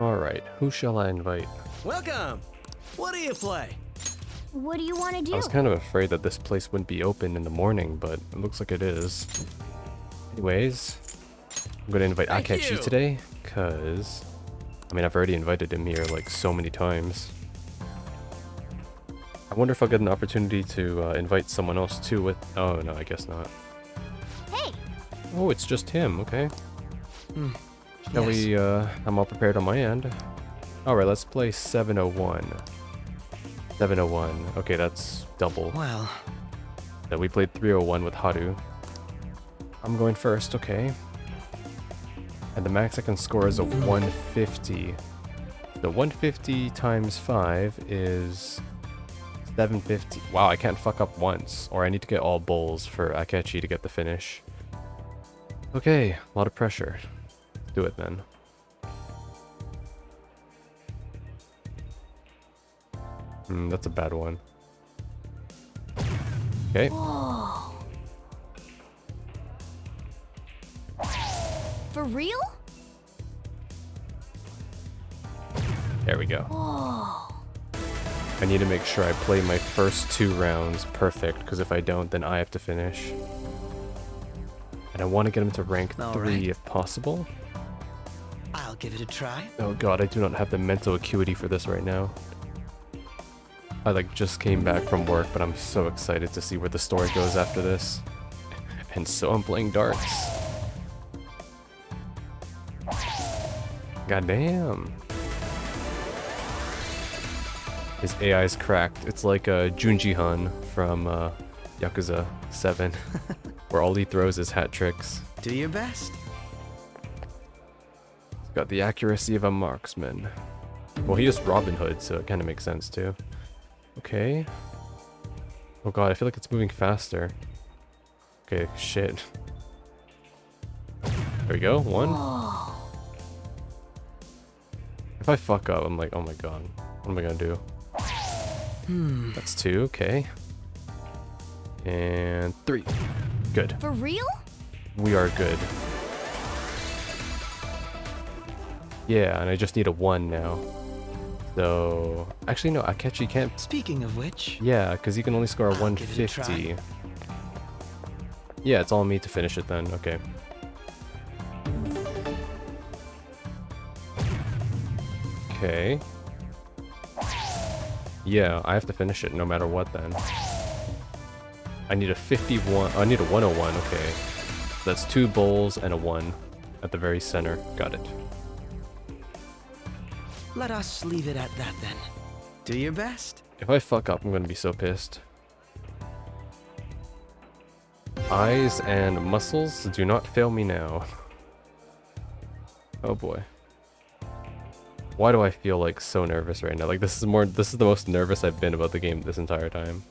Alright, who shall I invite? Welcome! What do you play? What do you want to do? I was kind of afraid that this place wouldn't be open in the morning, but it looks like it is. Anyways, I'm gonna invite Thank Akechi you. today, cause I mean I've already invited him here like so many times. I wonder if I'll get an opportunity to invite someone else too with... Oh no, I guess not. Hey! Oh, it's just him, okay. Shall we, I'm all prepared on my end. Alright, let's play 701. 701, okay, that's double. Well, Then we played 301 with Haru. I'm going first, okay. And the max I can score is a 150. The 150 times 5 is 750. Wow, I can't fuck up once. Or I need to get all bowls for Akechi to get the finish. Okay, a lot of pressure. Let's do it then. That's a bad one. Okay. Whoa. For real? There we go. Whoa. I need to make sure I play my first 2 rounds perfect, because if I don't, then I have to finish. And I want to get him to rank 3 Alright. if possible. I'll give it a try. Oh god, I do not have the mental acuity for this right now. I like just came back from work, but I'm so excited to see where the story goes after this. And so I'm playing darts. God damn. His AI is cracked. It's like Junji Han from Yakuza 7, where all he throws is hat tricks. Do your best. He's got the accuracy of a marksman. Well, he is Robin Hood, so it kind of makes sense too. Okay. Oh god, I feel like it's moving faster. Okay, shit. There we go, 1. Whoa. If I fuck up, I'm like, oh my god, what am I gonna do? That's 2, okay. And 3. Good. For real? We are good. Yeah, and I just need a 1 now. So... Actually, no, Akechi can't... Speaking of which, Yeah, because he can only score a I'll give it a 150. Yeah, it's all me to finish it then, okay. Okay. Yeah, I have to finish it no matter what then. I need a 51, I need a 101, okay. That's 2 bowls and a 1 at the very center. Got it. let us leave it at that then. Do your best. If I fuck up, I'm gonna be so pissed. Eyes and muscles, do not fail me now. Oh boy. Why do I feel like so nervous right now? Like this is the most nervous I've been about the game this entire time.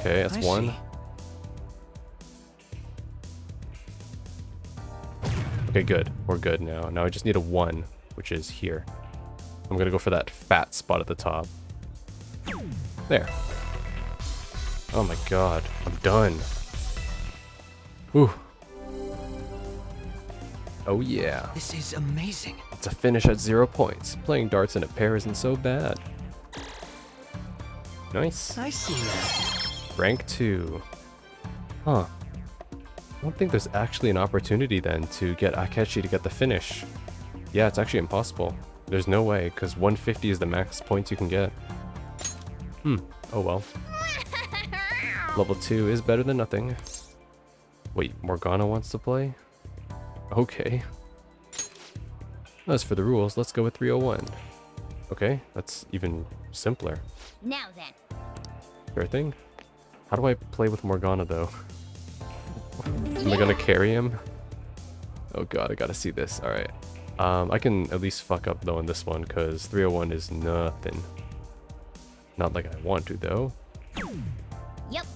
Okay, that's I 1. see. Okay, good. We're good now. Now I just need a 1, which is here. I'm gonna go for that fat spot at the top. There. Oh my god. I'm done. Whew. Oh yeah. This is amazing. It's a finish at 0 points. Playing darts in a pair isn't so bad. Nice. I see that. Rank 2. Huh. I don't think there's actually an opportunity then to get Akechi to get the finish. Yeah, it's actually impossible. There's no way, because 150 is the max points you can get. Oh well. Level 2 is better than nothing. Wait, Morgana wants to play? Okay. As for the rules, let's go with 301. Okay, that's even simpler. Now then. Fair thing. How do I play with Morgana though? Am I gonna carry him? Oh god, I gotta see this. Alright. I can at least fuck up though in this one, because 301 is nothing. Not like I want to though. Yep.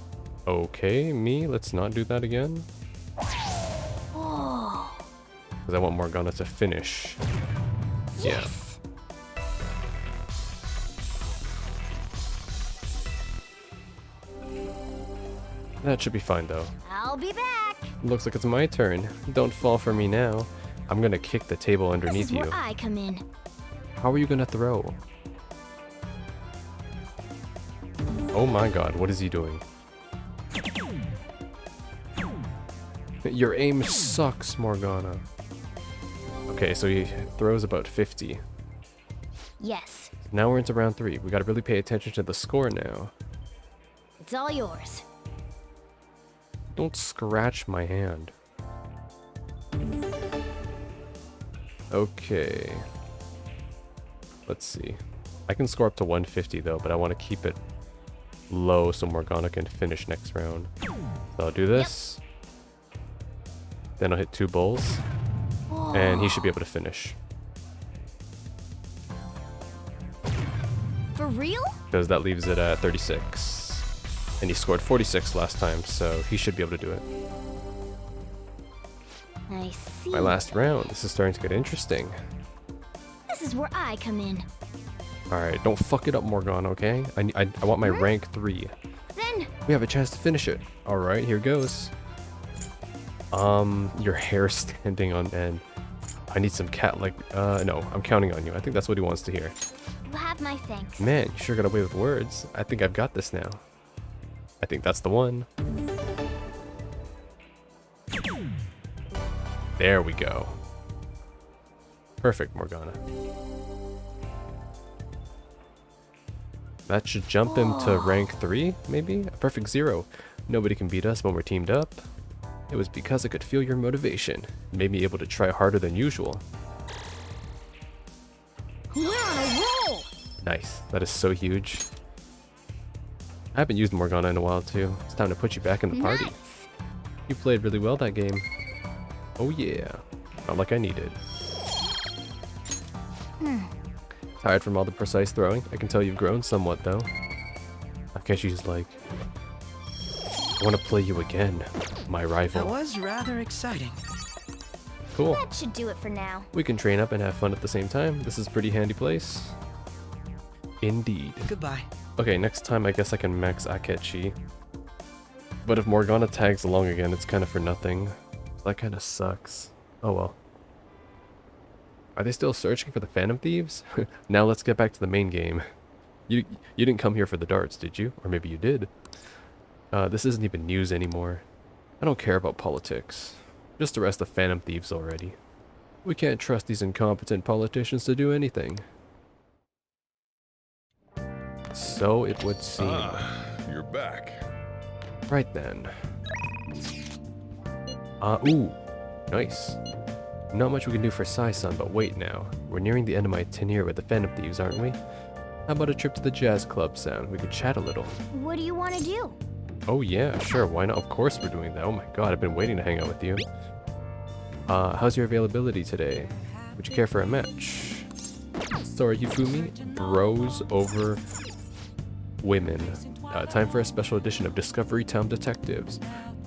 Okay, me, let's not do that again. Whoa. Because I want Morgana to finish. Yeah. Yes. That should be fine though. I'll be back. Looks like it's my turn. Don't fall for me now. I'm gonna kick the table underneath This is you. where I come in. How are you gonna throw? Oh my god, what is he doing? Your aim sucks, Morgana. Okay, so he throws about 50. Yes, Now we're into round 3. We gotta really pay attention to the score now. it's all yours. Don't scratch my hand. Okay. Let's see. I can score up to 150 though, but I want to keep it low so Morgana can finish next round. So I'll do this. Then I'll hit 2 bulls. And he should be able to finish. For real? Because that leaves it at 36. And he scored 46 last time, so he should be able to do it. I see. My last round. This is starting to get interesting. This is where I come in. Alright, don't fuck it up, Morgana, okay? I want my rank 3. Then, We have a chance to finish it. Alright, here goes. Your hair standing on end. I need some no, I'm counting on you. I think that's what he wants to hear. you have my thanks. Man, you sure got away with words. I think I've got this now. I think that's the one. There we go. Perfect, Morgana. That should jump him to rank 3, maybe? A perfect 0. Nobody can beat us when we're teamed up. It was because I could feel your motivation. It made me able to try harder than usual. We're on a roll! Nice. That is so huge. I haven't used Morgana in a while too. It's time to put you back in the party. Nice. You played really well that game. Oh yeah. Not like I needed. Tired from all the precise throwing? I can tell you've grown somewhat though. Akeshi's like, I want to play you again, my That rival. was rather exciting. Cool. That should do it for now. We can train up and have fun at the same time. This is a pretty handy place. Indeed. Goodbye. Okay, next time I guess I can max Akechi. But if Morgana tags along again, it's kind of for nothing. That kind of sucks. Oh well. Are they still searching for the Phantom Thieves? Now let's get back to the main game. You didn't come here for the darts, did you? Or maybe you did. This isn't even news anymore. I don't care about politics. Just arrest the Phantom Thieves already. We can't trust these incompetent politicians to do anything. So it would seem. Ah, you're back. Right then. Ooh. Nice. Not much we can do for Sai-san, but wait now. We're nearing the end of my tenure with the Phantom Thieves, aren't we? How about a trip to the jazz club, Sound? We could chat a little. What do you want to do? Oh yeah, sure, why not? Of course we're doing that. Oh my god, I've been waiting to hang out with you. How's your availability today? Would you care for a match? Sorry, Yufumi. Bros over women. Time for a special edition of Discovery Time Detectives.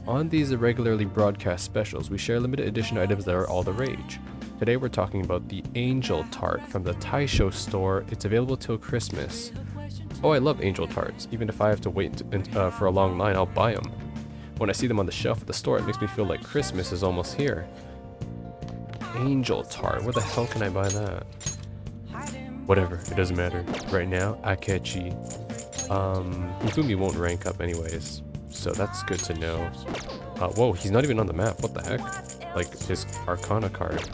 On these irregularly broadcast specials, we share limited edition items that are all the rage. Today we're talking about the Angel Tart from the Taisho store. It's available till Christmas. Oh, I love Angel Tarts. Even if I have to wait for a long line, I'll buy them. When I see them on the shelf at the store, it makes me feel like Christmas is almost here. Angel Tart, where the hell can I buy that? Whatever, it doesn't matter. Right now, Akechi. Ifumi won't rank up anyways, so that's good to know. Whoa, he's not even on the map, what the heck? Like, his Arcana card.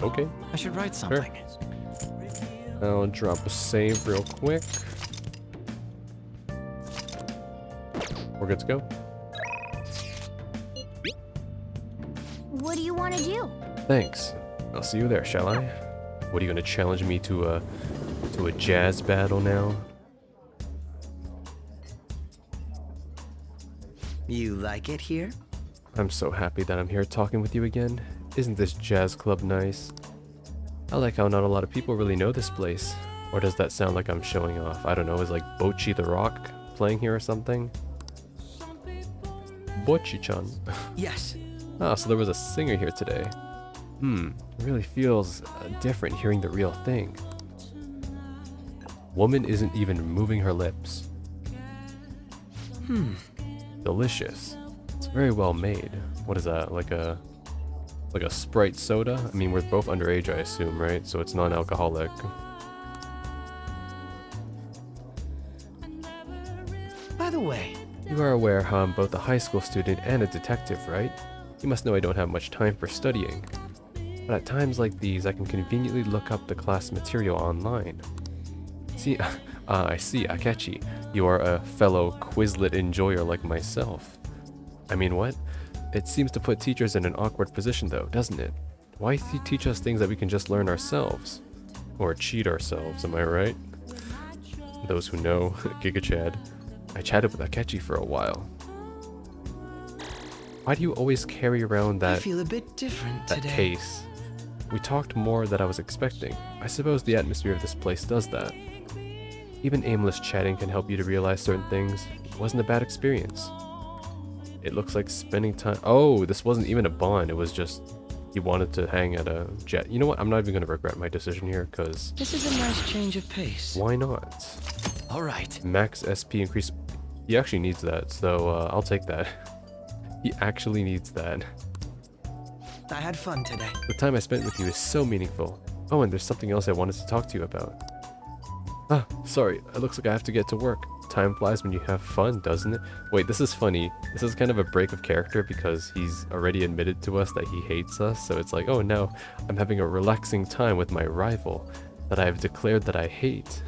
Okay, I should write something. I'll drop a save real quick. We're good to go. What do you want to do? Thanks. I'll see you there, shall I? What are you gonna challenge me to a jazz battle now? You like it here? I'm so happy that I'm here talking with you again. Isn't this jazz club nice? I like how not a lot of people really know this place. Or does that sound like I'm showing off? I don't know, is like Bochi the Rock playing here or something? Bochi-chan. Yes. Ah, so there was a singer here today. It really feels different hearing the real thing. Woman isn't even moving her lips. Delicious. It's very well made. What is that? Like Like a Sprite soda? I mean, we're both underage, I assume, right? So it's non-alcoholic. By the way, You are aware how I'm both a high school student and a detective, right? You must know I don't have much time for studying. But at times like these, I can conveniently look up the class material online. See, I see, Akechi. You are a fellow Quizlet enjoyer like myself. I mean, what? It seems to put teachers in an awkward position though, doesn't it? Why teach us things that we can just learn ourselves? Or cheat ourselves, am I right? Those who know, Giga Chad. I chatted with Akechi for a while. Why do you always carry around I that, feel a bit different that today. case? We talked more than I was expecting. I suppose the atmosphere of this place does that. Even aimless chatting can help you to realize certain things. It wasn't a bad experience. It looks like spending time. Oh, this wasn't even a bond. It was just he wanted to hang at a jet. You know what? I'm not even going to regret my decision here because This is a nice change of pace. why not? All right. Max SP increase. He actually needs that, so I'll take that. He actually needs that. I had fun today. The time I spent with you is so meaningful. Oh, and there's something else I wanted to talk to you about. Ah, sorry. It looks like I have to get to work. Time flies when you have fun, doesn't it? Wait, this is funny. This is kind of a break of character because he's already admitted to us that he hates us. So it's like, oh no, I'm having a relaxing time with my rival that I have declared that I hate.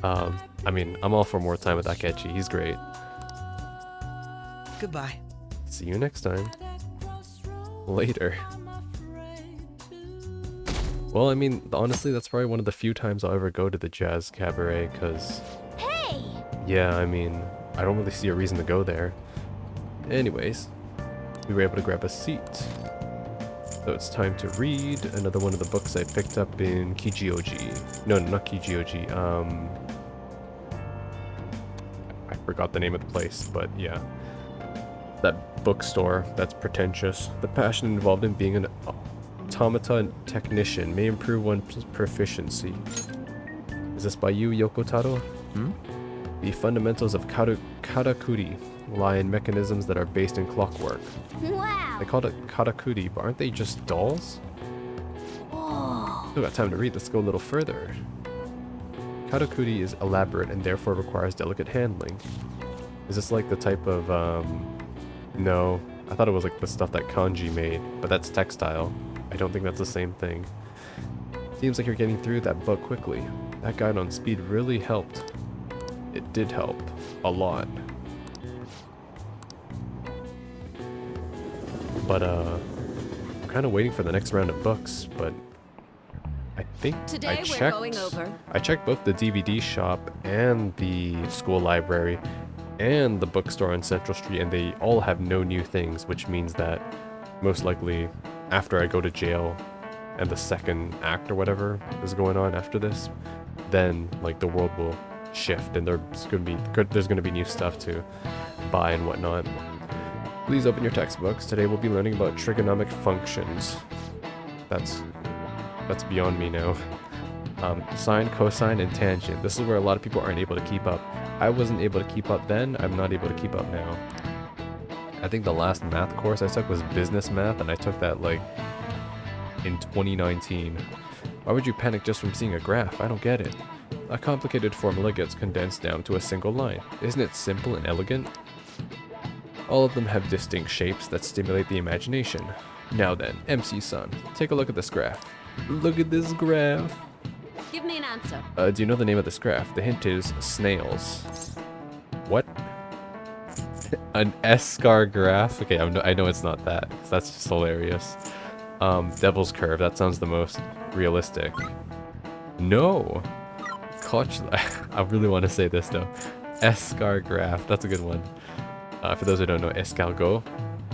I mean, I'm all for more time with Akechi. He's great. Goodbye. See you next time. Later. Well, I mean, honestly, that's probably one of the few times I'll ever go to the jazz cabaret, because, Hey! yeah, I mean, I don't really see a reason to go there. Anyways, we were able to grab a seat. So it's time to read another one of the books I picked up in Kijioji. No, not Kijioji. I forgot the name of the place, but yeah. That bookstore that's pretentious. The passion involved in being an automata technician may improve one's proficiency. Is this by you, Yoko Taro? Hmm? The fundamentals of karakuri lie in mechanisms that are based in clockwork. Wow! They called it karakuri, but aren't they just dolls? Whoa! Still got time to read, let's go a little further. Karakuri is elaborate and therefore requires delicate handling. Is this like the type of, no, I thought it was like the stuff that kanji made, but that's textile. I don't think that's the same thing. Seems like you're getting through that book quickly. That guide on speed really helped. It did help. A lot. But, I'm kind of waiting for the next round of books, but I think Today I we're checked. going over. I checked both the DVD shop and the school library and the bookstore on Central Street, and they all have no new things, which means that most likely after I go to jail and the second act or whatever is going on after this, then like the world will shift and there's gonna be new stuff to buy and whatnot. Please open your textbooks. Today we'll be learning about trigonomic functions. That's beyond me now. Sine, cosine, and tangent. This is where a lot of people aren't able to keep up. I wasn't able to keep up then. I'm not able to keep up now. I think the last math course I took was business math, and I took that like in 2019. Why would you panic just from seeing a graph? I don't get it. A complicated formula gets condensed down to a single line. Isn't it simple and elegant? All of them have distinct shapes that stimulate the imagination. Now then, MC-san, take a look at this graph. Look at this graph. Give me an answer. Do you know the name of this graph? The hint is snails. What? An escar graph? Okay, I know it's not that, 'cause that's just hilarious. Devil's curve, that sounds the most realistic. No! Koch, I really want to say this though. Escar graph, that's a good one. For those who don't know, escargot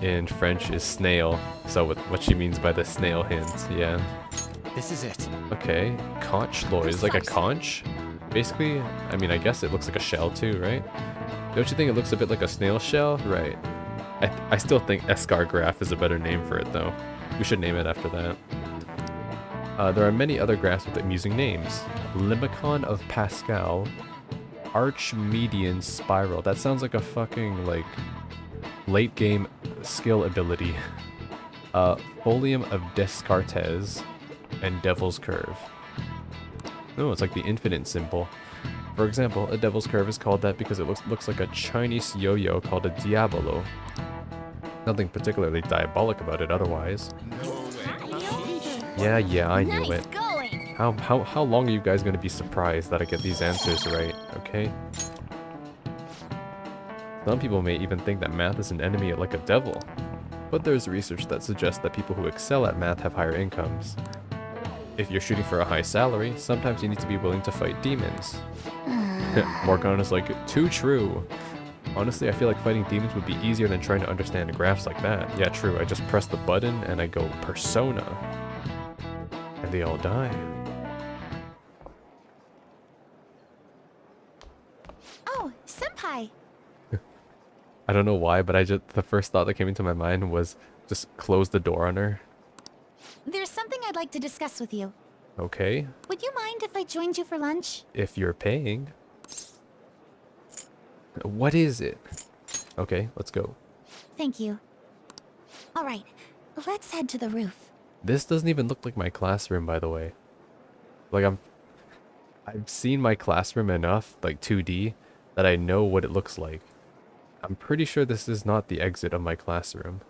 in French is snail. So what she means by the snail hint, yeah. This is it. Okay, conch lord is like a conch? Basically, I mean, I guess it looks like a shell too, right? Don't you think it looks a bit like a snail shell? Right. I still think escargraph is a better name for it though. We should name it after that. There are many other graphs with amusing names. Limicon of Pascal. Archimedean spiral. That sounds like a fucking, like, late game skill ability. Folium of Descartes and Devil's Curve. No, it's like the infinite symbol. For example, a Devil's Curve is called that because it looks like a Chinese yo-yo called a Diabolo. Nothing particularly diabolic about it otherwise. Yeah, I knew Nice it. going. How long are you guys gonna be surprised that I get these answers right, okay? Some people may even think that math is an enemy like a devil. But there's research that suggests that people who excel at math have higher incomes. If you're shooting for a high salary, sometimes you need to be willing to fight demons. Morgana is like, too true. Honestly, I feel like fighting demons would be easier than trying to understand graphs like that. Yeah, true, I just press the button and I go persona. And they all die. Oh, senpai. I don't know why, but the first thought that came into my mind was just close the door on her. There's something I'd like to discuss with you. Okay, Would you mind if I joined you for lunch? if you're paying. What is it? Okay, let's go. Thank you. All right, let's head to the roof. This doesn't even look like my classroom, by the way. Like I've seen my classroom enough, like 2D, that I know what it looks like. I'm pretty sure this is not the exit of my classroom.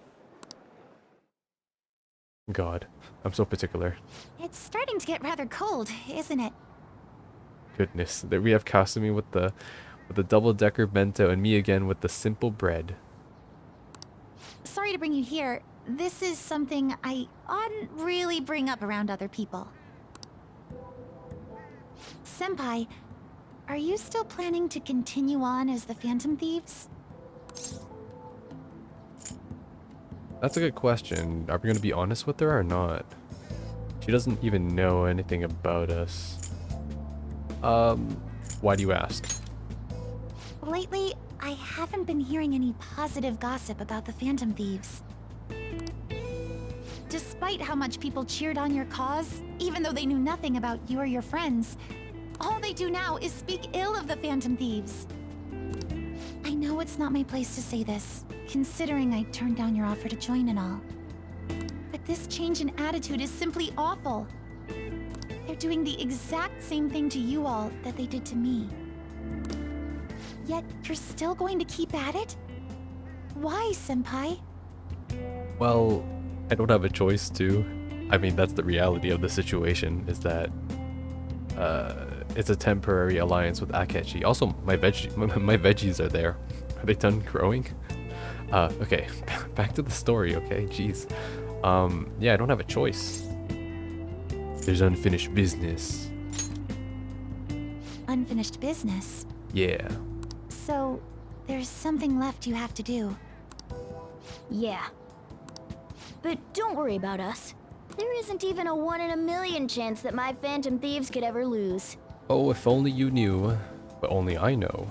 God, I'm so particular. It's starting to get rather cold, isn't it? Goodness, there we have Kasumi with the double-decker bento and me again with the simple bread. Sorry to bring you here. This is something I oughtn't really bring up around other people. Senpai, are you still planning to continue on as the Phantom Thieves? That's a good question. Are we gonna be honest with her or not? She doesn't even know anything about us. Why do you ask? Lately, I haven't been hearing any positive gossip about the Phantom Thieves. Despite how much people cheered on your cause, even though they knew nothing about you or your friends, all they do now is speak ill of the Phantom Thieves. I know it's not my place to say this, considering I turned down your offer to join and all. But this change in attitude is simply awful. They're doing the exact same thing to you all that they did to me. Yet, you're still going to keep at it? Why, senpai? Well, I don't have a choice to. I mean, that's the reality of the situation, is that it's a temporary alliance with Akechi. Also, my veggies are there. Are they done growing? Okay, back to the story, okay? Jeez. Yeah, I don't have a choice. There's unfinished business. Unfinished business. Yeah. So, there's something left you have to do. Yeah. But don't worry about us. There isn't even a 1 in a million chance that my Phantom Thieves could ever lose. Oh, if only you knew. But only I know.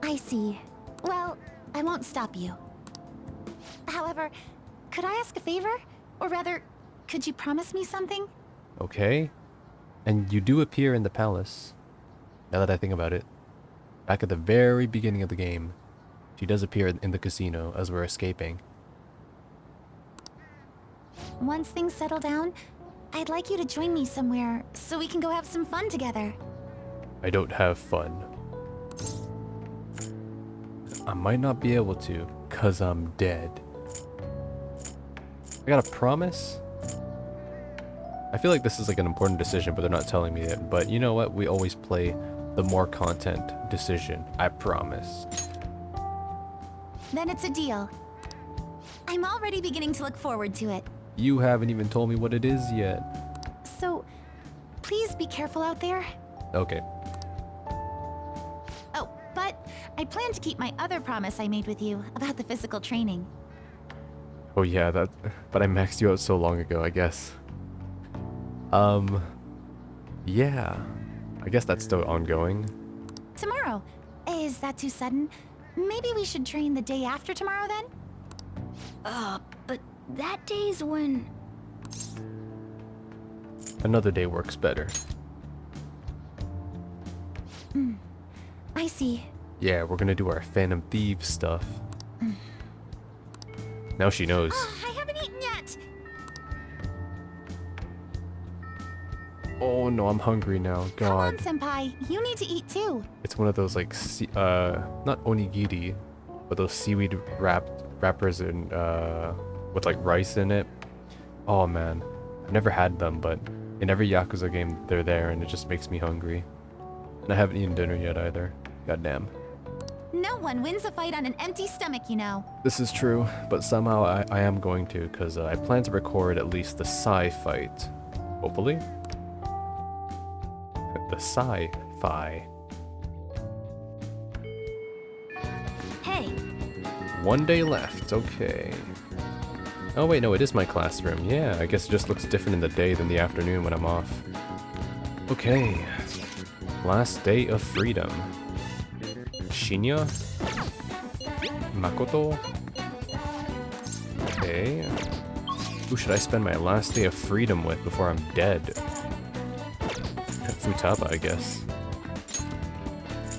I see. Well, I won't stop you. However, could I ask a favor? Or rather, could you promise me something? Okay. And you do appear in the palace. Now that I think about it. Back at the very beginning of the game, she does appear in the casino as we're escaping. Once things settle down, I'd like you to join me somewhere so we can go have some fun together. I don't have fun. I might not be able to, 'cause I'm dead. I got a promise? I feel like this is like an important decision, but they're not telling me it. But you know what? We always play the more content decision. I promise. Then it's a deal. I'm already beginning to look forward to it. You haven't even told me what it is yet. So, please be careful out there. Okay. Oh, but I plan to keep my other promise I made with you about the physical training. Oh yeah, but I maxed you out so long ago, I guess. Yeah. I guess that's still ongoing. Tomorrow. Is that too sudden? Maybe we should train the day after tomorrow then? But that day's when... Another day works better. I see. Yeah, we're gonna do our Phantom Thieves stuff. Now she knows. I haven't eaten yet. Oh no, I'm hungry now. Come on, God. Senpai. You need to eat too. It's one of those like, not onigiri, but those seaweed wrappers and with like rice in it. Oh man, I've never had them, but in every Yakuza game they're there, and it just makes me hungry. And I haven't eaten dinner yet either. Goddamn. No one wins a fight on an empty stomach, you know. This is true, but somehow I am going to, because I plan to record at least the Psy fight. Hopefully. The sci-fi. Hey, 1 day left, okay. Oh wait, no, it is my classroom. Yeah, I guess it just looks different in the day than the afternoon when I'm off. Okay. Last day of freedom. Shinya? Makoto? Okay. Who should I spend my last day of freedom with before I'm dead? Futaba, I guess.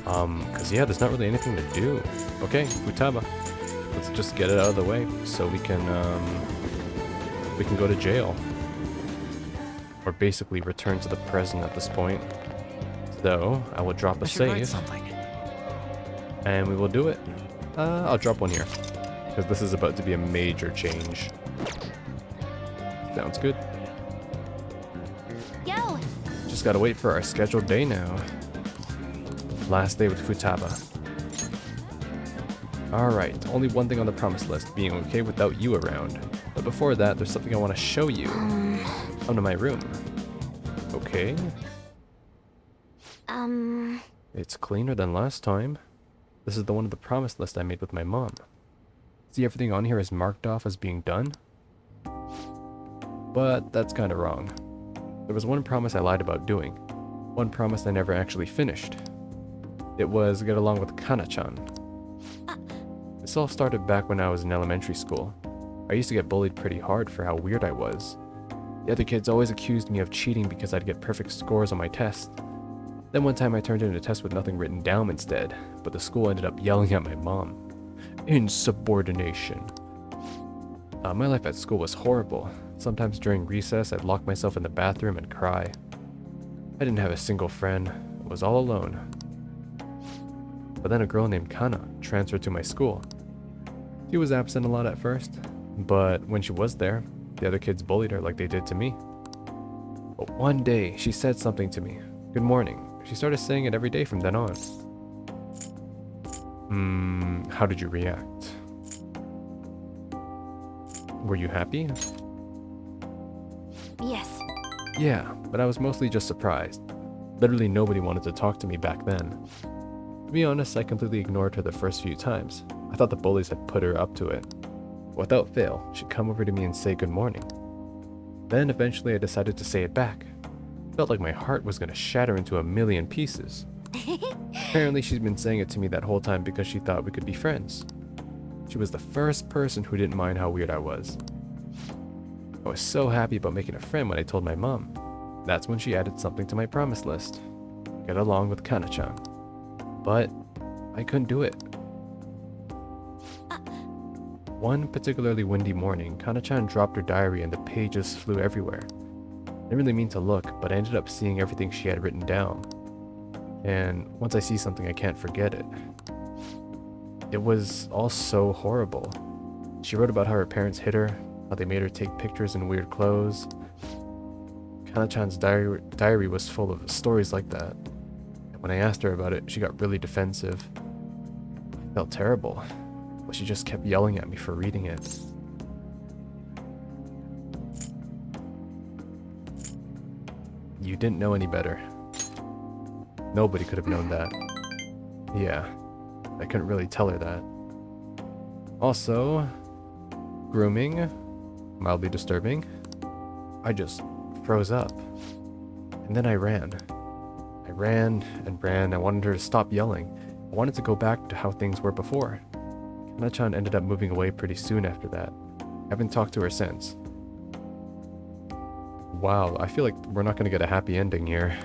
Cause yeah, there's not really anything to do. Okay, Futaba. Let's just get it out of the way so we can go to jail. Or basically return to the present at this point. So, I will drop a I should write save. something. And we will do it. I'll drop one here. Because this is about to be a major change. Sounds good. Yo, Just gotta wait for our scheduled day now. Last day with Futaba. Alright, only one thing on the promise list, being okay without you around. But before that, there's something I want to show you. Come to my room. Okay. It's cleaner than last time. This is the one of the promise list I made with my mom. See, everything on here is marked off as being done. But that's kind of wrong. There was one promise I lied about doing. One promise I never actually finished. It was get along with Kana-chan. This all started back when I was in elementary school. I used to get bullied pretty hard for how weird I was. The other kids always accused me of cheating because I'd get perfect scores on my tests. Then one time I turned in a test with nothing written down instead, but the school ended up yelling at my mom. Insubordination. My life at school was horrible. Sometimes during recess, I'd lock myself in the bathroom and cry. I didn't have a single friend. I was all alone. But then a girl named Kana transferred to my school. She was absent a lot at first, but when she was there, the other kids bullied her like they did to me. But one day, she said something to me. Good morning. She started saying it every day from then on. How did you react? Were you happy? yes. Yeah, but I was mostly just surprised. Literally nobody wanted to talk to me back then. To be honest, I completely ignored her the first few times. I thought the bullies had put her up to it. Without fail, she'd come over to me and say good morning. Then eventually I decided to say it back. Felt like my heart was gonna shatter into a million pieces. Apparently she'd been saying it to me that whole time because she thought we could be friends. She was the first person who didn't mind how weird I was. I was so happy about making a friend when I told my mom. That's when she added something to my promise list. Get along with Kana-chan. But I couldn't do it. One particularly windy morning, Kana-chan dropped her diary and the pages flew everywhere. I didn't really mean to look, but I ended up seeing everything she had written down. And once I see something, I can't forget it. It was all so horrible. She wrote about how her parents hit her, how they made her take pictures in weird clothes. Kana-chan's diary was full of stories like that. And when I asked her about it, she got really defensive. I felt terrible, but she just kept yelling at me for reading it. You didn't know any better. Nobody could have known that. Yeah, I couldn't really tell her that. Also, grooming, mildly disturbing. I just froze up. And then I ran. I ran and ran. I wanted her to stop yelling. I wanted to go back to how things were before. Kana-chan ended up moving away pretty soon after that. I haven't talked to her since. Wow, I feel like we're not going to get a happy ending here.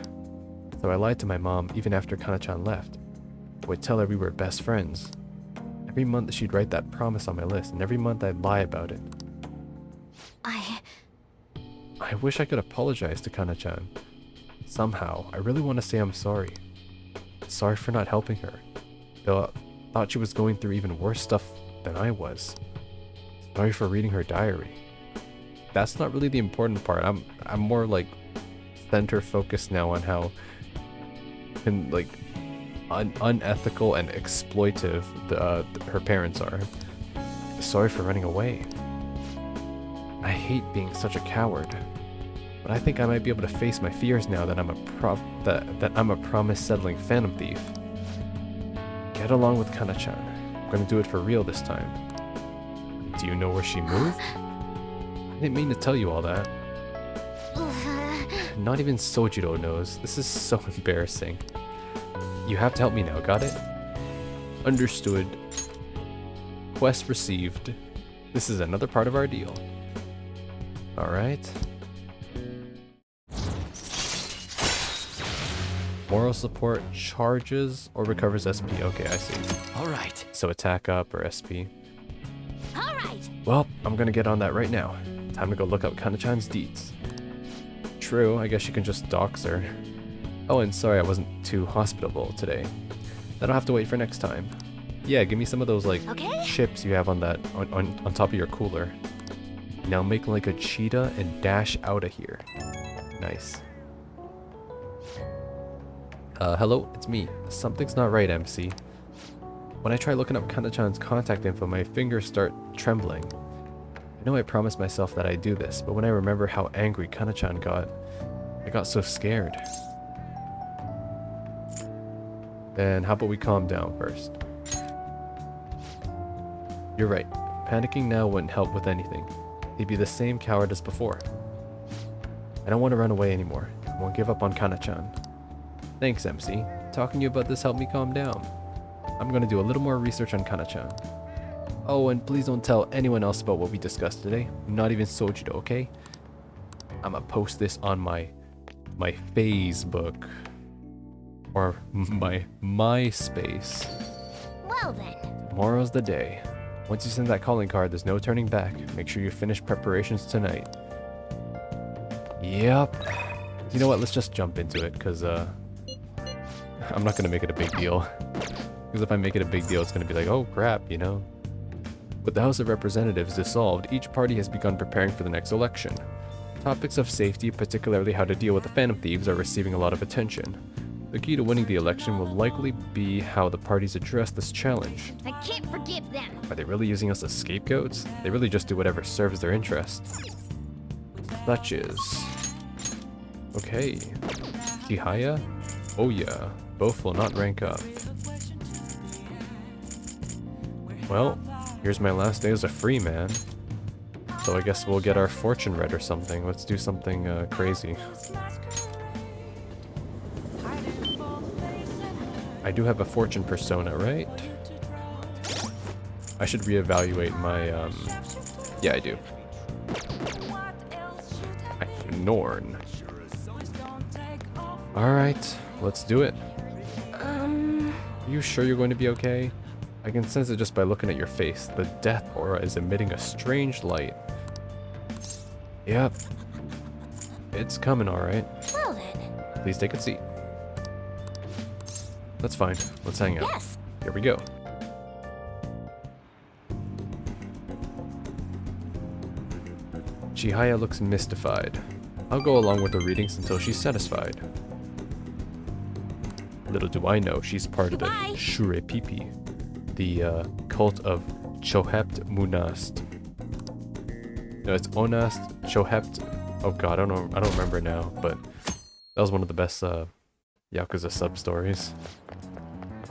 So I lied to my mom even after Kana-chan left. I would tell her we were best friends. Every month she'd write that promise on my list, and every month I'd lie about it. I wish I could apologize to Kana-chan. Somehow, I really want to say I'm sorry. Sorry for not helping her. Though I thought she was going through even worse stuff than I was. Sorry for reading her diary. That's not really the important part. I'm more like center focused now on how unethical and exploitive her parents are. Sorry for running away. I hate being such a coward, but I think I might be able to face my fears now that I'm a promise-settling Phantom Thief. Get along with Kana-chan. I'm gonna do it for real this time. Do you know where she moved? I didn't mean to tell you all that. Not even Sojiro knows. This is so embarrassing. You have to help me now, got it? Understood. Quest received. This is another part of our deal. Alright. Moral support charges or recovers SP. Okay, I see. Alright. So attack up or SP. All right. Well, I'm gonna get on that right now. Time to go look up Kana-chan's deeds. True, I guess you can just dox her. Oh, and sorry I wasn't too hospitable today. That'll have to wait for next time. Yeah, give me some of those like chips you have on that on top of your cooler. Now make like a cheetah and dash out of here. Nice. Hello, it's me. Something's not right, MC. When I try looking up Kana-chan's contact info, my fingers start trembling. I know I promised myself that I'd do this, but when I remember how angry Kana-chan got, I got so scared. Then how about we calm down first? You're right. Panicking now wouldn't help with anything. He'd be the same coward as before. I don't want to run away anymore. I won't give up on Kana-chan. Thanks, MC. Talking to you about this helped me calm down. I'm gonna do a little more research on Kana-chan. Oh, and please don't tell anyone else about what we discussed today. Not even Sojiro, okay? I'ma post this on my Facebook. Or my MySpace. Well then. Tomorrow's the day. Once you send that calling card, there's no turning back. Make sure you finish preparations tonight. Yep. You know what? Let's just jump into it, because I'm not gonna make it a big deal. Because if I make it a big deal, it's gonna be like, oh crap, you know? With the House of Representatives dissolved, each party has begun preparing for the next election. Topics of safety, particularly how to deal with the Phantom Thieves, are receiving a lot of attention. The key to winning the election will likely be how the parties address this challenge. I can't forgive them. Are they really using us as scapegoats? They really just do whatever serves their interests. Such as... Okay. Chihaya? Oh yeah. Both will not rank up. Well, here's my last day as a free man. So I guess we'll get our fortune read or something. Let's do something crazy. I do have a fortune persona, right? I should reevaluate my, yeah, I do. Norn. Alright, let's do it. Are you sure you're going to be okay? I can sense it just by looking at your face. The death aura is emitting a strange light. Yep. It's coming, alright. Well then. Please take a seat. That's fine. Let's hang out. Yes. Here we go. Chihaya looks mystified. I'll go along with the readings until she's satisfied. Little do I know, she's part of the Shurepipi, the cult of Chohept Munast. No, it's Onast, Chohept. Oh god, I don't remember now, but that was one of the best Yakuza sub-stories.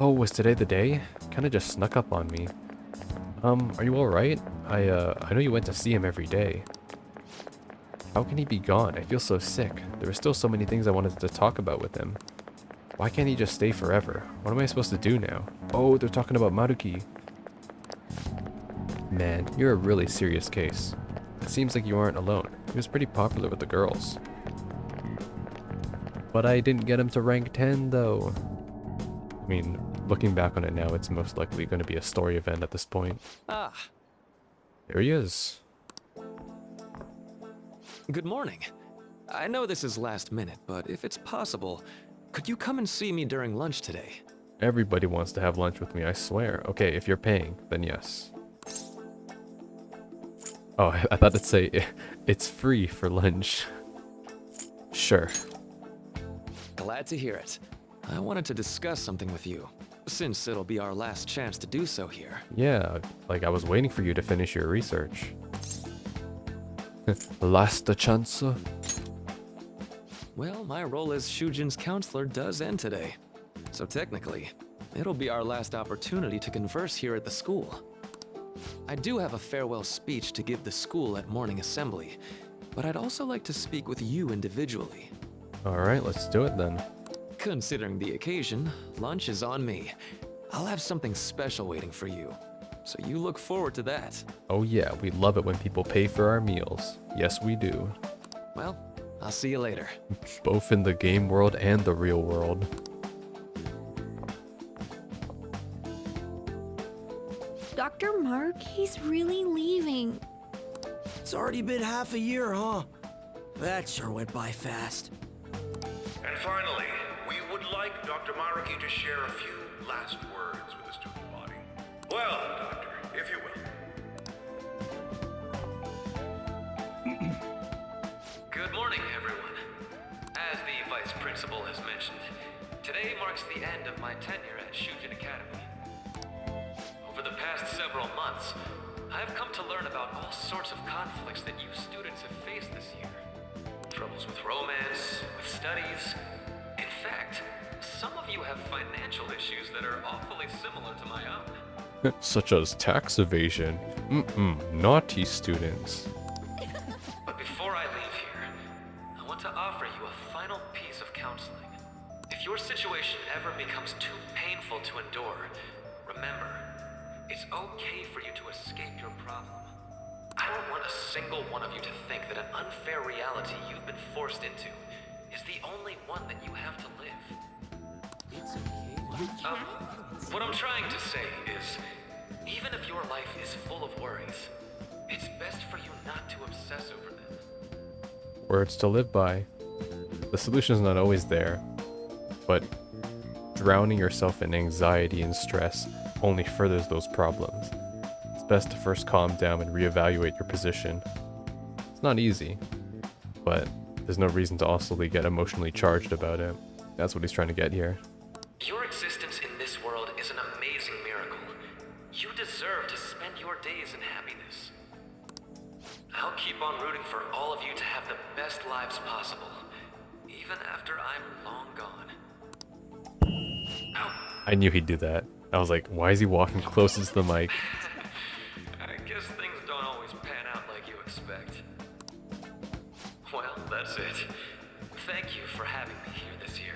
Oh, was today the day? Kinda just snuck up on me. Are you alright? I know you went to see him every day. How can he be gone? I feel so sick. There were still so many things I wanted to talk about with him. Why can't he just stay forever? What am I supposed to do now? Oh, they're talking about Maruki. Man, you're a really serious case. It seems like you aren't alone. He was pretty popular with the girls. But I didn't get him to rank 10 though. I mean, looking back on it now, it's most likely going to be a story event at this point. Ah, There he is. good morning. I know this is last minute, but if it's possible, could you come and see me during lunch today? Everybody wants to have lunch with me, I swear. Okay, if you're paying, then yes. Oh, I thought it'd say it's free for lunch. Sure. Glad to hear it. I wanted to discuss something with you, since it'll be our last chance to do so here. Yeah, like I was waiting for you to finish your research. Last chance? Well, my role as Shujin's counselor does end today. So technically, it'll be our last opportunity to converse here at the school. I do have a farewell speech to give the school at morning assembly, but I'd also like to speak with you individually. Alright, let's do it then. Considering the occasion, lunch is on me. I'll have something special waiting for you, so you look forward to that. Oh yeah, we love it when people pay for our meals. Yes, we do. Well, I'll see you later. Both in the game world and the real world. Dr. Maruki's really leaving. It's already been half a year, huh? That sure went by fast. And finally, we would like Dr. Maruki to share a few last words with the student body. Well, Doctor, if you will. Good morning, everyone. As the Vice Principal has mentioned, today marks the end of my tenure at Shujin Academy. Over the past several months, I've come to learn about all sorts of conflicts that you students have faced this year. Troubles with romance, with studies. In fact, some of you have financial issues that are awfully similar to my own. Such as tax evasion. Naughty students. But before I leave here, I want to offer you a final piece of counseling. If your situation ever becomes too painful to endure, remember, it's okay for you to escape your problem. I don't want a single one of you to think that an unfair reality you've been forced into is the only one that you have to live. It's okay. What I'm trying to say is, even if your life is full of worries, it's best for you not to obsess over them. Words to live by. The solution's not always there, but drowning yourself in anxiety and stress only furthers those problems. It's best to first calm down and reevaluate your position. It's not easy, but there's no reason to also get emotionally charged about it. That's what he's trying to get here. Your existence in this world is an amazing miracle. You deserve to spend your days in happiness. I'll keep on rooting for all of you to have the best lives possible, even after I'm long gone. Ow. I knew he'd do that. I was like, why is he walking closest to the mic? I guess things don't always pan out like you expect. Well, that's it. Thank you for having me here this year.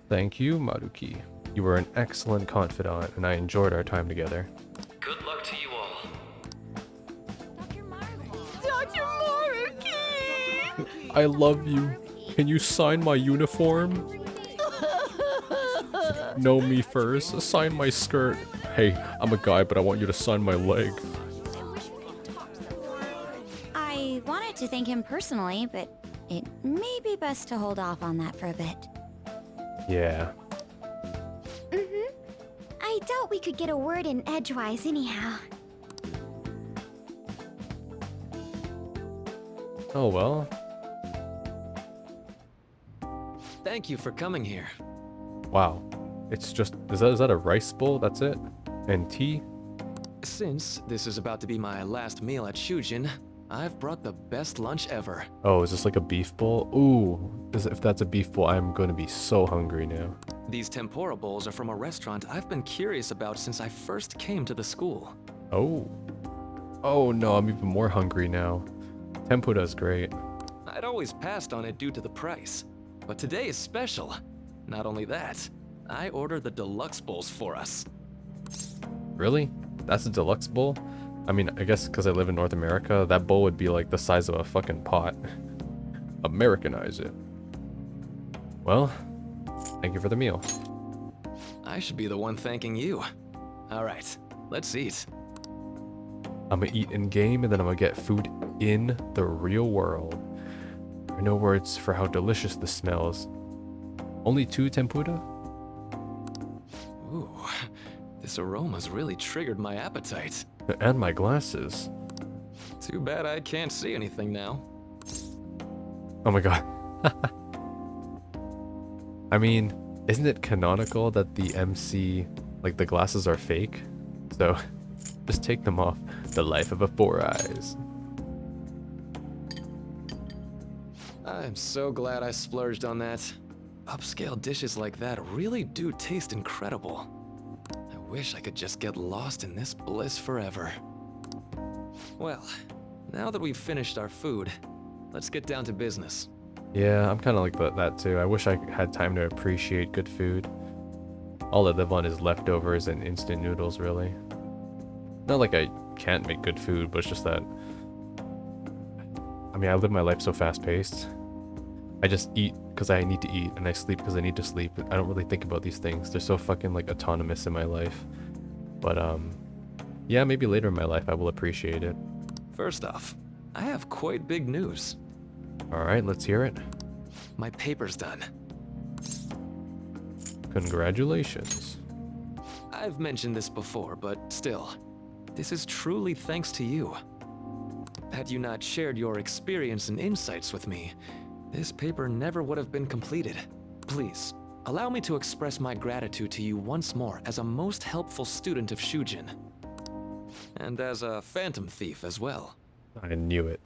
Thank you, Maruki. You were an excellent confidant, and I enjoyed our time together. Good luck to you all. Dr. Maruki! I love you. Can you sign my uniform? No, me first. Sign my skirt. Hey, I'm a guy, but I want you to sign my leg. I wanted to thank him personally, but it may be best to hold off on that for a bit. Yeah. I doubt we could get a word in edgewise anyhow. Oh well. Thank you for coming here. Wow. It's just, is that a rice bowl? That's it? And tea? Since this is about to be my last meal at Shujin, I've brought the best lunch ever. Oh, is this like a beef bowl? Ooh, if that's a beef bowl, I'm gonna be so hungry now. These tempura bowls are from a restaurant I've been curious about since I first came to the school. Oh. Oh no, I'm even more hungry now. Tempura's great. I'd always passed on it due to the price, but today is special. Not only that, I ordered the deluxe bowls for us. Really? That's a deluxe bowl? I mean, I guess because I live in North America, that bowl would be like the size of a fucking pot. Americanize it. Well, thank you for the meal. I should be the one thanking you. Alright, let's eat. I'm gonna eat in game and then I'm gonna get food in the real world. There are no words for how delicious this smells. Only 2 tempura? Ooh, this aroma's really triggered my appetite. And my glasses. Too bad I can't see anything now. Oh my god. I mean, isn't it canonical that the MC, like the glasses are fake? So, just take them off. The life of a Four Eyes. I'm so glad I splurged on that. Upscale dishes like that really do taste incredible. I wish I could just get lost in this bliss forever. Well, now that we've finished our food, let's get down to business. Yeah, I'm kind of like that too. I wish I had time to appreciate good food. All I live on is leftovers and instant noodles, really. Not like I can't make good food, but it's just that... I mean, I live my life so fast-paced. I just eat because I need to eat, and I sleep because I need to sleep. I don't really think about these things. They're so fucking, like, autonomous in my life. But, yeah, maybe later in my life I will appreciate it. First off, I have quite big news. Alright, let's hear it. My paper's done. Congratulations. I've mentioned this before, but still, this is truly thanks to you. Had you not shared your experience and insights with me, this paper never would have been completed. Please, allow me to express my gratitude to you once more as a most helpful student of Shujin. And as a Phantom Thief as well. I knew it.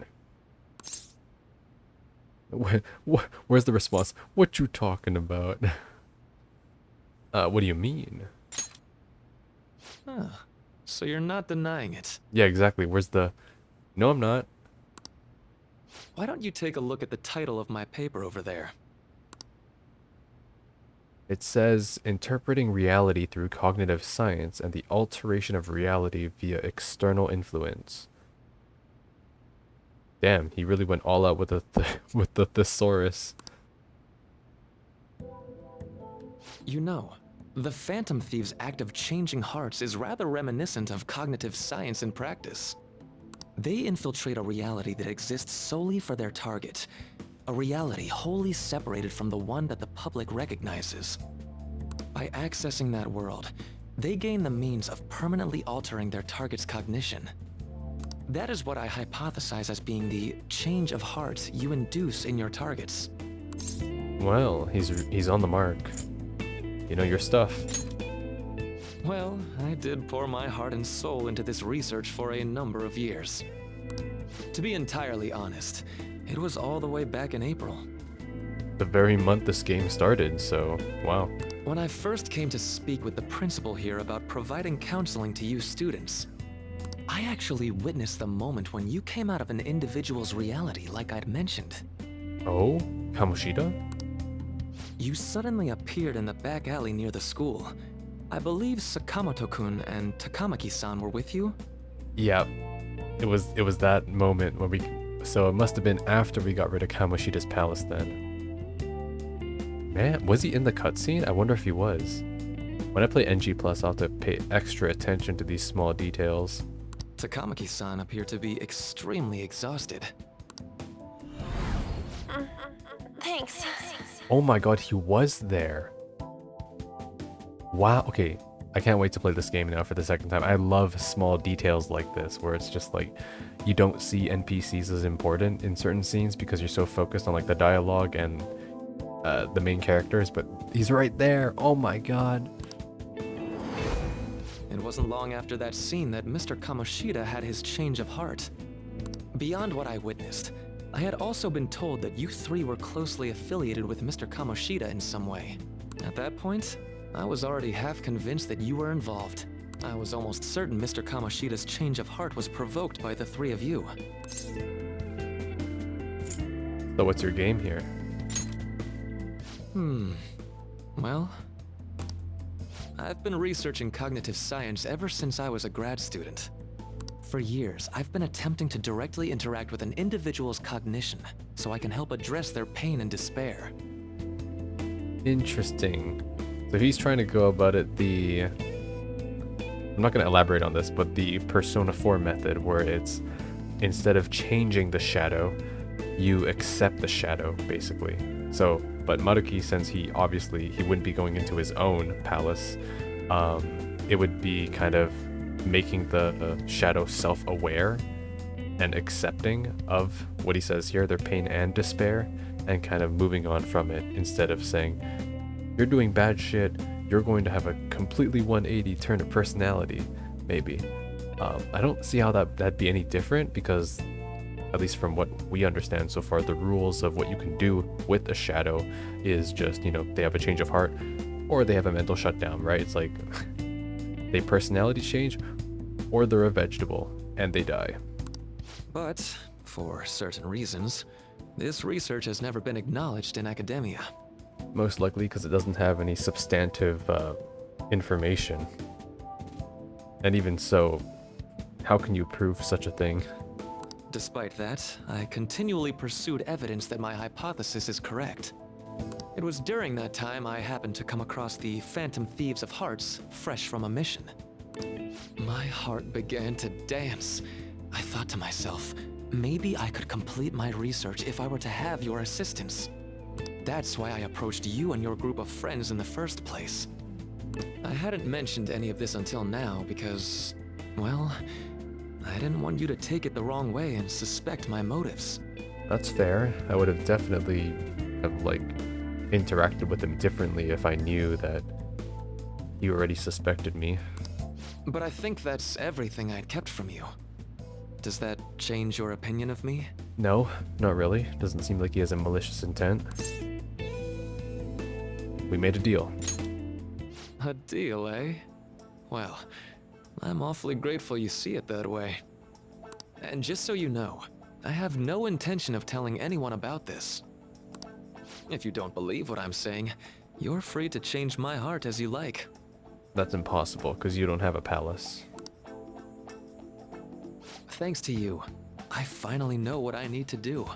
Where's the response? What you talking about? What do you mean? Huh. So you're not denying it. Yeah, exactly. Where's the... No, I'm not. Why don't you take a look at the title of my paper over there? It says, Interpreting Reality Through Cognitive Science and the Alteration of Reality via External Influence. Damn, he really went all out with the thesaurus. You know, the Phantom Thieves' act of changing hearts is rather reminiscent of cognitive science in practice. They infiltrate a reality that exists solely for their target, a reality wholly separated from the one that the public recognizes. By accessing that world, they gain the means of permanently altering their target's cognition. That is what I hypothesize as being the change of heart you induce in your targets. Well, he's on the mark. You know your stuff. Well, I did pour my heart and soul into this research for a number of years. To be entirely honest, it was all the way back in April. The very month this game started, so wow. When I first came to speak with the principal here about providing counseling to you students, I actually witnessed the moment when you came out of an individual's reality like I'd mentioned. Oh? Kamoshida? You suddenly appeared in the back alley near the school. I believe Sakamoto-kun and Takamaki-san were with you? Yeah. It was that moment when we... So it must have been after we got rid of Kamoshida's palace then. Man, was he in the cutscene? I wonder if he was. When I play NG+, I'll have to pay extra attention to these small details. Takamaki-san appeared to be extremely exhausted. Thanks. Oh my god, he was there. Wow, okay. I can't wait to play this game now for the second time. I love small details like this, where it's just like, you don't see NPCs as important in certain scenes because you're so focused on like the dialogue and the main characters, but he's right there. Oh my god. It wasn't long after that scene that Mr. Kamoshida had his change of heart. Beyond what I witnessed, I had also been told that you three were closely affiliated with Mr. Kamoshida in some way. At that point, I was already half convinced that you were involved. I was almost certain Mr. Kamoshida's change of heart was provoked by the three of you. So what's your game here? Well, I've been researching cognitive science ever since I was a grad student. For years, I've been attempting to directly interact with an individual's cognition so I can help address their pain and despair. Interesting. So he's trying to go about it I'm not going to elaborate on this, but the Persona 4 method, where it's instead of changing the shadow, you accept the shadow, basically. So, but Maruki, since he wouldn't be going into his own palace, it would be kind of making the shadow self-aware and accepting of what he says here, their pain and despair, and kind of moving on from it instead of saying, you're doing bad shit, you're going to have a completely 180 turn of personality, maybe. I don't see how that'd be any different, because at least from what we understand so far, the rules of what you can do with a shadow is just, they have a change of heart or they have a mental shutdown, right? It's like they personality change or they're a vegetable and they die. But, for certain reasons, this research has never been acknowledged in academia. Most likely because it doesn't have any substantive information. And even so, how can you prove such a thing? Despite that, I continually pursued evidence that my hypothesis is correct. It was during that time I happened to come across the Phantom Thieves of Hearts, fresh from a mission. My heart began to dance. I thought to myself, maybe I could complete my research if I were to have your assistance. That's why I approached you and your group of friends in the first place. I hadn't mentioned any of this until now because, well, I didn't want you to take it the wrong way and suspect my motives. That's fair. I would have definitely interacted with him differently if I knew that you already suspected me. But I think that's everything I'd kept from you. Does that change your opinion of me? No, not really. Doesn't seem like he has a malicious intent. We made a deal. A deal, eh? Well, I'm awfully grateful you see it that way. And just so you know, I have no intention of telling anyone about this. If you don't believe what I'm saying, you're free to change my heart as you like. That's impossible, because you don't have a palace. Thanks to you, I finally know what I need to do.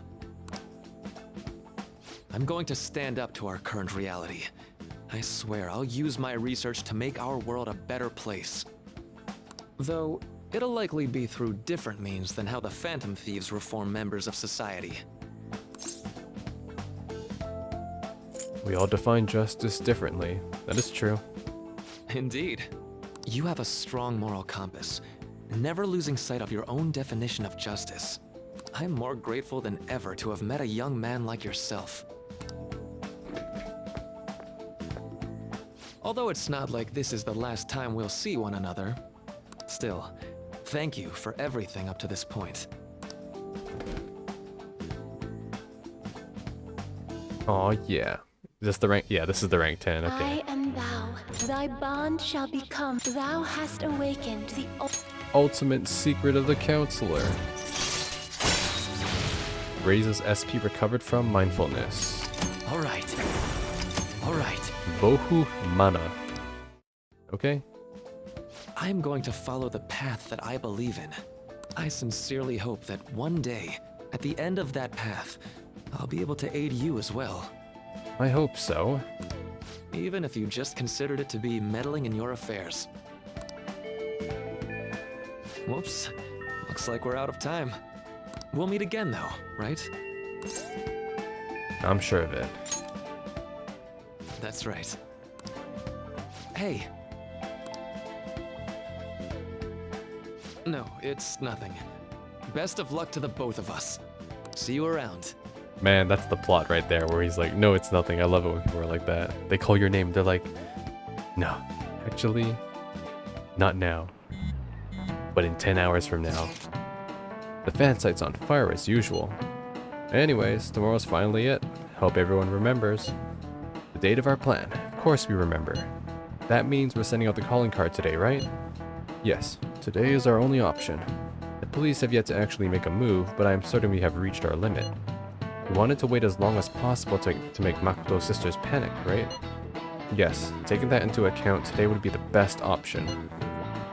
I'm going to stand up to our current reality. I swear I'll use my research to make our world a better place. Though, it'll likely be through different means than how the Phantom Thieves reform members of society. We all define justice differently. That is true. Indeed. You have a strong moral compass, never losing sight of your own definition of justice. I'm more grateful than ever to have met a young man like yourself. Although it's not like this is the last time we'll see one another, still, thank you for everything up to this point. Oh yeah. Is this the rank? Yeah, this is the rank 10. Okay. I am thou. Thy bond shall become. Thou hast awakened the Ultimate secret of the counselor. Raises SP recovered from mindfulness. All right. Bohu mana. Okay. I'm going to follow the path that I believe in. I sincerely hope that one day, at the end of that path, I'll be able to aid you as well. I hope so. Even if you just considered it to be meddling in your affairs. Whoops. Looks like we're out of time. We'll meet again though, right? I'm sure of it. That's right. Hey. No, it's nothing. Best of luck to the both of us. See you around. Man, that's the plot right there, where he's like, no, it's nothing. I love it when people are like that. They call your name. They're like, no, actually, not now. But in 10 hours from now. The fan site's on fire as usual. Anyways, tomorrow's finally it. Hope everyone remembers. The date of our plan. Of course we remember. That means we're sending out the calling card today, right? Yes, today is our only option. The police have yet to actually make a move, but I am certain we have reached our limit. We wanted to wait as long as possible to make Makoto's sisters panic, right? Yes, taking that into account, today would be the best option.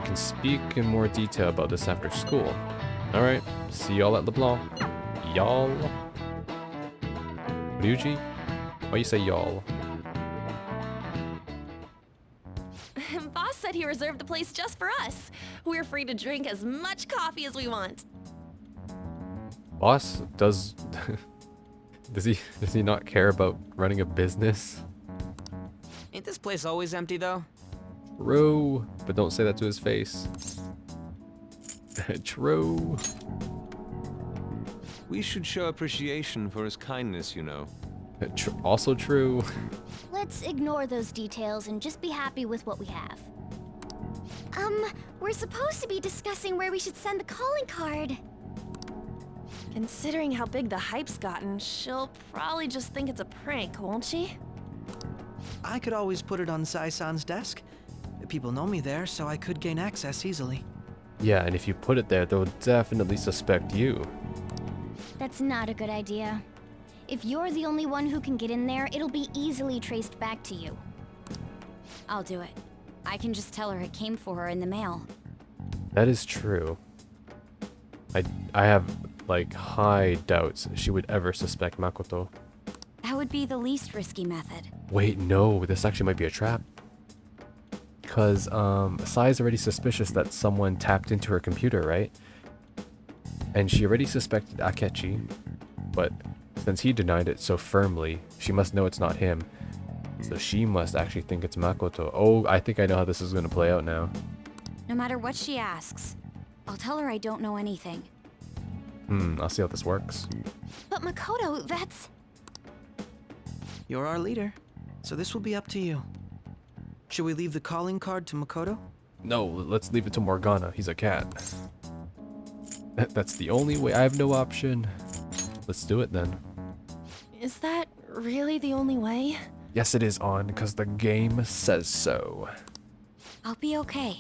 We can speak in more detail about this after school. Alright, see y'all at LeBlanc. Y'all. Ryuji? Why you say y'all? said he reserved the place just for us. We're free to drink as much coffee as we want. Boss does does he not care about running a business? Ain't this place always empty, though? True, but don't say that to his face. True. We should show appreciation for his kindness, you know. Also true. Let's ignore those details and just be happy with what we have. We're supposed to be discussing where we should send the calling card. Considering how big the hype's gotten, she'll probably just think it's a prank, won't she? I could always put it on Sai-san's desk. People know me there, so I could gain access easily. Yeah, and if you put it there, they'll definitely suspect you. That's not a good idea. If you're the only one who can get in there, it'll be easily traced back to you. I'll do it. I can just tell her it came for her in the mail. That is true. I have, like, high doubts she would ever suspect Makoto. That would be the least risky method. Wait, no, this actually might be a trap. Because, Sai's already suspicious that someone tapped into her computer, right? And she already suspected Akechi, but since he denied it so firmly, she must know it's not him. So she must actually think it's Makoto. Oh, I think I know how this is going to play out now. No matter what she asks, I'll tell her I don't know anything. I'll see how this works. But Makoto, that's... You're our leader, so this will be up to you. Should we leave the calling card to Makoto? No, let's leave it to Morgana. He's a cat. That's the only way. I have no option. Let's do it then. Is that really the only way? Yes, it is on, because the game says so. I'll be okay.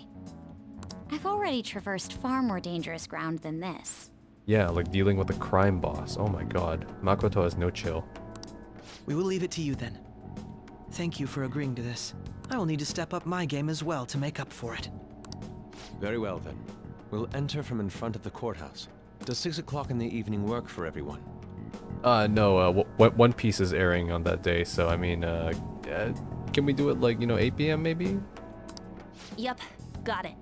I've already traversed far more dangerous ground than this. Yeah, like dealing with a crime boss. Oh my god. Makoto has no chill. We will leave it to you then. Thank you for agreeing to this. I will need to step up my game as well to make up for it. Very well, then. We'll enter from in front of the courthouse. Does 6 o'clock in the evening work for everyone? No, One Piece is airing on that day, so I mean, can we do it like, 8 p.m. maybe? Yup, got it.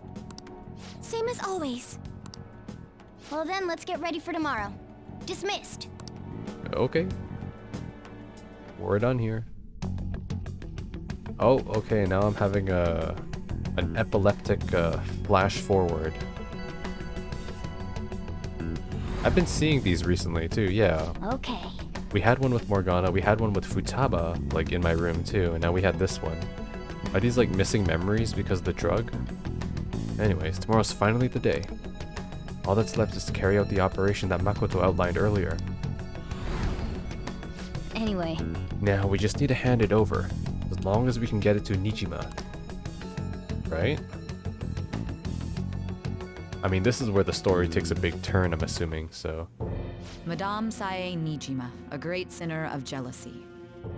Same as always. Well then, let's get ready for tomorrow. Dismissed. Okay. We're done here. Oh, okay, now I'm having an epileptic flash forward. I've been seeing these recently too, yeah. Okay. We had one with Morgana, we had one with Futaba, like in my room too, and now we had this one. Are these like missing memories because of the drug? Anyways, tomorrow's finally the day. All that's left is to carry out the operation that Makoto outlined earlier. Anyway. Now we just need to hand it over, as long as we can get it to Nijima. Right? I mean, this is where the story takes a big turn, I'm assuming, so... Madame Sae Nijima, a great sinner of jealousy.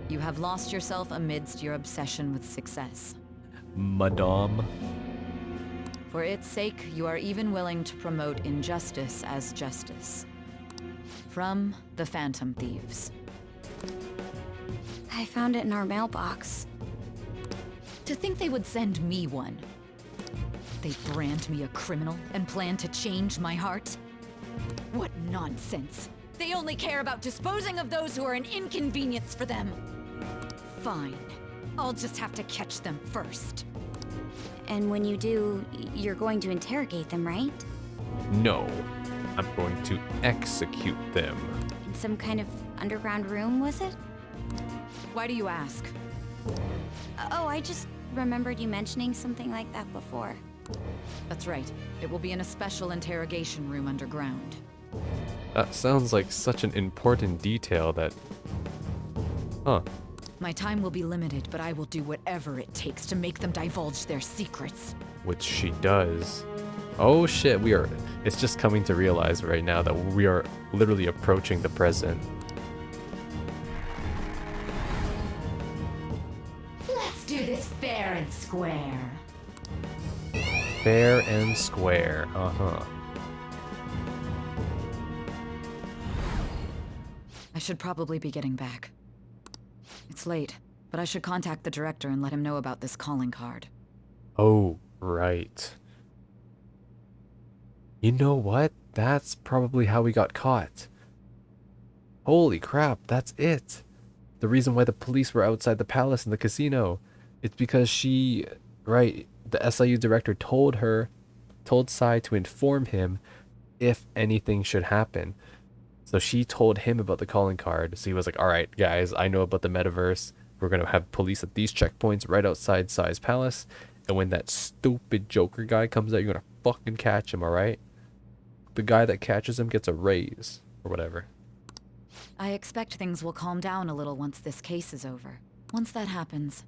You have lost yourself amidst your obsession with success. Madame? For its sake, you are even willing to promote injustice as justice. From the Phantom Thieves. I found it in our mailbox. To think they would send me one. They brand me a criminal and plan to change my heart? What nonsense! They only care about disposing of those who are an inconvenience for them. Fine. I'll just have to catch them first. And when you do, you're going to interrogate them, right? No. I'm going to execute them. In some kind of underground room, was it? Why do you ask? Oh, I just remembered you mentioning something like that before. That's right. It will be in a special interrogation room underground. That sounds like such an important detail that... Huh. My time will be limited, but I will do whatever it takes to make them divulge their secrets. Which she does. Oh shit, it's just coming to realize right now that we are literally approaching the present. Let's do this fair and square. Fair and square, uh-huh. I should probably be getting back. It's late, but I should contact the director and let him know about this calling card. Oh, Right. You know what? That's probably how we got caught. Holy crap, that's it. The reason why the police were outside the palace and the casino. It's because she, right, the SIU director told Sai to inform him if anything should happen. So she told him about the calling card. So he was like, alright guys, I know about the metaverse. We're going to have police at these checkpoints right outside Sai's palace. And when that stupid Joker guy comes out, you're going to fucking catch him, alright? The guy that catches him gets a raise, or whatever. I expect things will calm down a little once this case is over. Once that happens,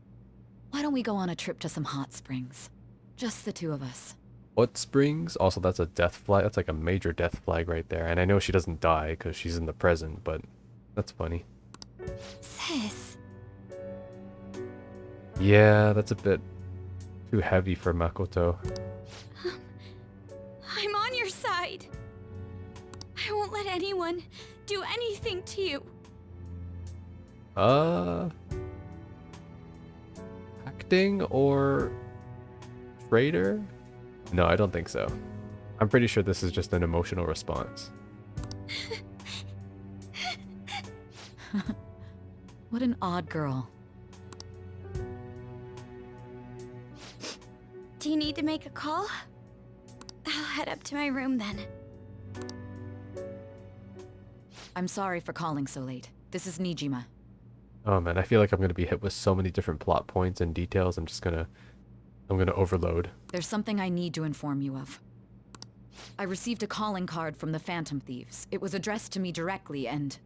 why don't we go on a trip to some hot springs? Just the two of us. Hot springs? Also, that's a death flag. That's like a major death flag right there. And I know she doesn't die because she's in the present, but that's funny. Sis. Yeah, that's a bit too heavy for Makoto. I'm on your side. I won't let anyone do anything to you. Acting or traitor? No, I don't think so. I'm pretty sure this is just an emotional response. What an odd girl. Do you need to make a call? I'll head up to my room then. I'm sorry for calling so late. This is Nijima. Oh man, I feel like I'm gonna be hit with so many different plot points and details. I'm gonna overload. There's something I need to inform you of. I received a calling card from the Phantom Thieves. It was addressed to me directly and...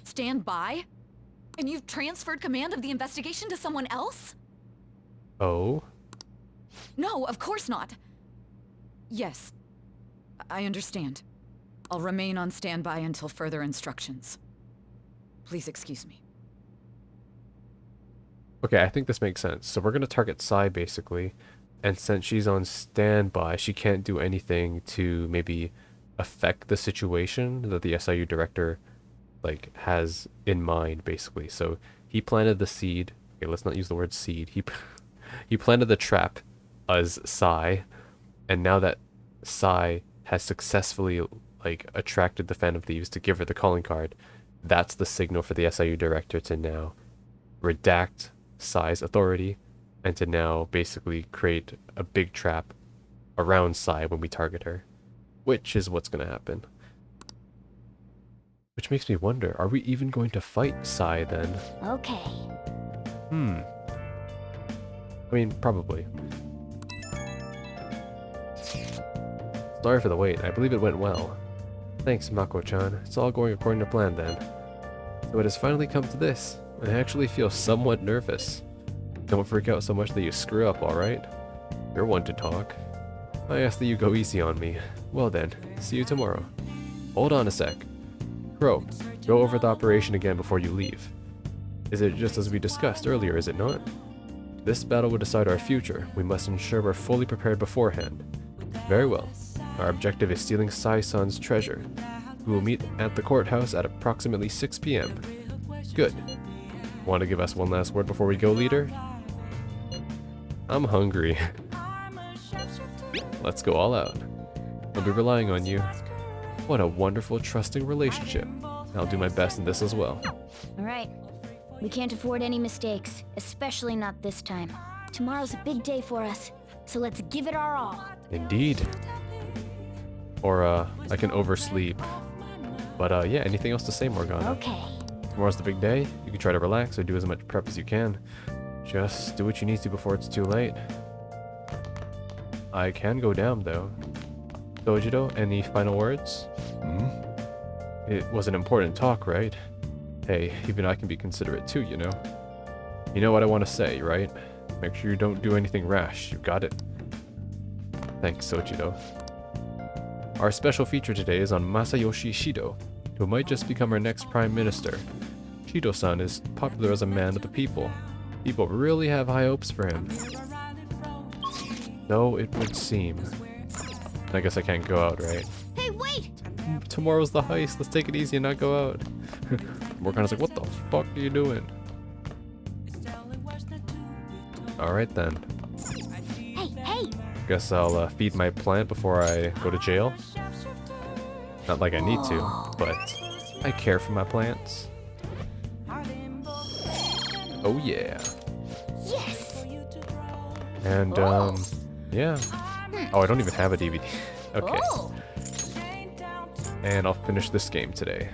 Stand by? And you've transferred command of the investigation to someone else? Oh? No, of course not. Yes, I understand. I'll remain on standby until further instructions. Please excuse me. Okay, I think this makes sense. So we're gonna target Sai basically, and since she's on standby, she can't do anything to maybe affect the situation that the SIU director like has in mind basically. So he planted the seed. Okay, let's not use the word seed. He planted the trap as Sai, and now that Sai has successfully like attracted the Phantom Thieves to give her the calling card, that's the signal for the SIU director to now redact Sai's authority and to now basically create a big trap around Sai when we target her, which is what's going to happen. Which makes me wonder, are we even going to fight Sai then? Okay. I mean, probably. Sorry for the wait. I believe it went well. Thanks, Mako-chan. It's all going according to plan then. So it has finally come to this. I actually feel somewhat nervous. Don't freak out so much that you screw up, alright? You're one to talk. I ask that you go easy on me. Well then, see you tomorrow. Hold on a sec. Crow, go over the operation again before you leave. Is it just as we discussed earlier, is it not? This battle will decide our future. We must ensure we're fully prepared beforehand. Very well. Our objective is stealing Sai-san's treasure. We will meet at the courthouse at approximately 6 p.m. Good. Want to give us one last word before we go, leader? I'm hungry. Let's go all out. I'll be relying on you. What a wonderful, trusting relationship. I'll do my best in this as well. Alright. We can't afford any mistakes, especially not this time. Tomorrow's a big day for us, so let's give it our all. Indeed. Or, I can oversleep. But, yeah, anything else to say, Morgana? Okay. Tomorrow's the big day. You can try to relax or do as much prep as you can. Just do what you need to before it's too late. I can go down, though. Dojito, any final words? It was an important talk, right? Hey, even I can be considerate too, you know? You know what I want to say, right? Make sure you don't do anything rash. You got it? Thanks, Sojito. Our special feature today is on Masayoshi Shido, who might just become our next prime minister. Shido-san is popular as a man of the people. People really have high hopes for him. Though it would seem. I guess I can't go out, right? Hey, wait! Tomorrow's the heist. Let's take it easy and not go out. Morgana's like, what the fuck are you doing? Alright then. Hey, Guess I'll feed my plant before I go to jail. Not like I need to, but I care for my plants. Oh yeah. Yes. And yeah. Oh, I don't even have a DVD. Okay. Oh. And I'll finish this game today.